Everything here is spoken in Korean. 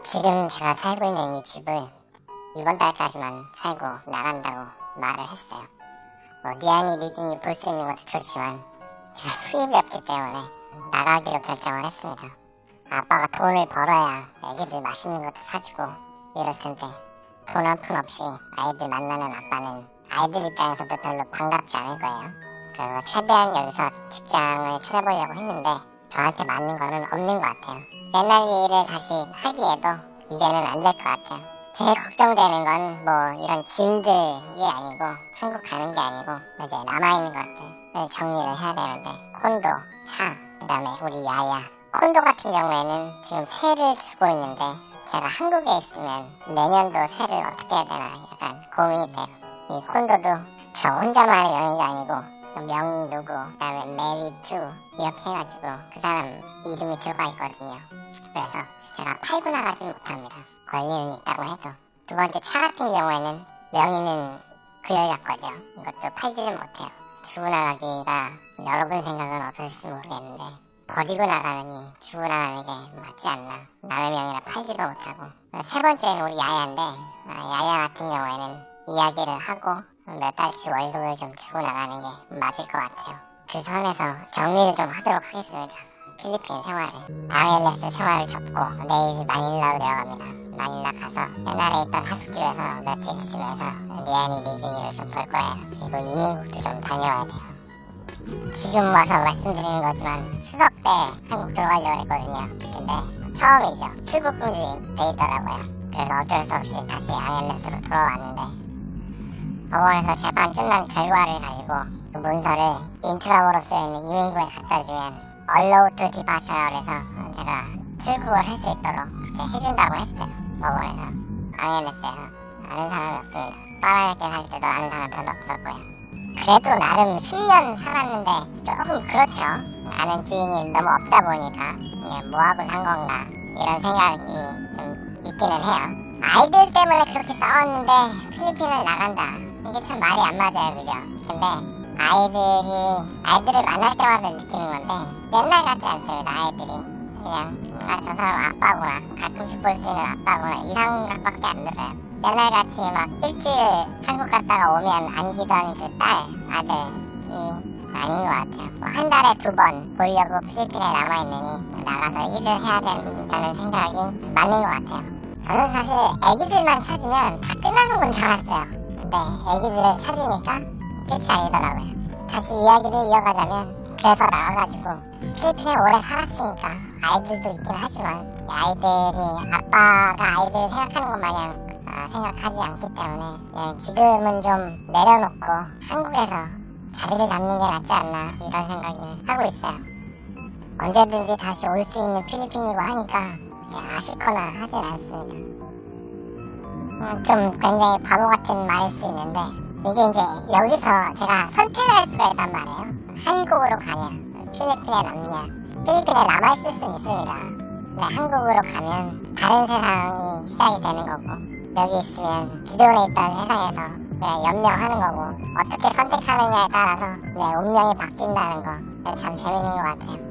지금 제가 살고 있는 이 집을 이번 달까지만 살고 나간다고 말을 했어요. 리안이 리진이 볼 수 있는 것도 좋지만 제가 수입이 없기 때문에 나가기로 결정을 했습니다. 아빠가 돈을 벌어야 애기들 맛있는 것도 사주고 이럴 텐데 돈 한 푼 없이 아이들 만나는 아빠는 아이들 입장에서도 별로 반갑지 않을 거예요. 그래서 최대한 여기서 직장을 찾아보려고 했는데 저한테 맞는 거는 없는 것 같아요. 옛날 일을 다시 하기에도 이제는 안 될 것 같아요. 제일 걱정되는 건 이런 짐들이 아니고 한국 가는 게 아니고 이제 남아있는 것들을 정리를 해야 되는데 콘도, 차, 그 다음에 우리 야야. 콘도 같은 경우에는 지금 세를 주고 있는데 제가 한국에 있으면 내년도 세를 어떻게 해야 되나 약간 고민이 돼요. 이 콘도도 저 혼자만의 명의가 아니고 명의 누구, 그 다음에 married to 이렇게 해가지고 그 사람 이름이 들어가 있거든요. 그래서 제가 팔고 나가지는 못합니다. 권리는 있다고 해도. 두 번째 차 같은 경우에는 명의는 그 여자 거죠. 이것도 팔지는 못해요. 주고 나가기가 여러분 생각은 어떠실지 모르겠는데 버리고 나가느니 주고 나가는 게 맞지 않나. 남의 명의라 팔지도 못하고. 세 번째는 우리 야야인데 야야 같은 경우에는 이야기를 하고 몇 달치 월급을 좀 주고 나가는 게 맞을 것 같아요. 그 선에서 정리를 좀 하도록 하겠습니다. 필리핀 생활을, 앙헬레스 생활을 접고 내일 마닐라로 내려갑니다. 마닐라 가서 옛날에 있던 하숙집에서 며칠 있으면서 리안이 리진이를 좀 볼 거예요. 그리고 이민국도 좀 다녀와야 돼요. 지금 와서 말씀드리는 거지만 추석 때 한국 들어가려고 했거든요. 근데 처음이죠. 출국 금지 돼 있더라고요. 그래서 어쩔 수 없이 다시 앙헬레스로 돌아왔는데 법원에서 재판 끝난 결과를 가지고 그 문서를 인트라보로 쓰여있는 이민국에 갖다 주면 Allow to departure 해서 제가 출국을 할 수 있도록 그렇게 해준다고 했어요. 법원에서. 앙헬레스에서. 아는 사람이 없습니다. 파라야길 할 때도 아는 사람 별로 없었고요. 그래도 나름 10년 살았는데 조금 그렇죠. 아는 지인이 너무 없다 보니까 뭐하고 산 건가 이런 생각이 좀 있기는 해요. 아이들 때문에 그렇게 싸웠는데 필리핀을 나간다. 이게 참 말이 안 맞아요, 그죠? 근데 아이들을 만날 때마다 느끼는 건데 옛날 같지 않습니다. 아이들이 그냥 저 사람 아빠구나, 가끔씩 볼 수 있는 아빠구나 이 생각밖에 안 들어요. 옛날같이 막 일주일 한국 갔다가 오면 안기던 그 딸, 아들이 아닌 것 같아요. 한 달에 2번 보려고 필리핀에 남아있느니 나가서 일을 해야 된다는 생각이 맞는 것 같아요. 저는 사실 애기들만 찾으면 다 끝나는 건 줄 알았어요. 근데 애기들을 찾으니까 끝이 아니더라고요. 다시 이야기를 이어가자면 그래서 나와가지고 필리핀에 오래 살았으니까 아이들도 있긴 하지만 아이들이 아빠가 아이들을 생각하는 것 마냥 생각하지 않기 때문에 그냥 지금은 좀 내려놓고 한국에서 자리를 잡는 게 낫지 않나 이런 생각을 하고 있어요. 언제든지 다시 올 수 있는 필리핀이고 하니까 아쉽거나 하진 않습니다. 좀 굉장히 바보 같은 말일 수 있는데 이게 이제 여기서 제가 선택을 할 수가 있단 말이에요. 한국으로 가냐 필리핀에 남냐. 필리핀에 남아있을 수는 있습니다. 근데 한국으로 가면 다른 세상이 시작이 되는 거고 여기 있으면 기존에 있던 세상에서 연명하는 거고 어떻게 선택하느냐에 따라서 내 운명이 바뀐다는 거 참 재밌는 것 같아요.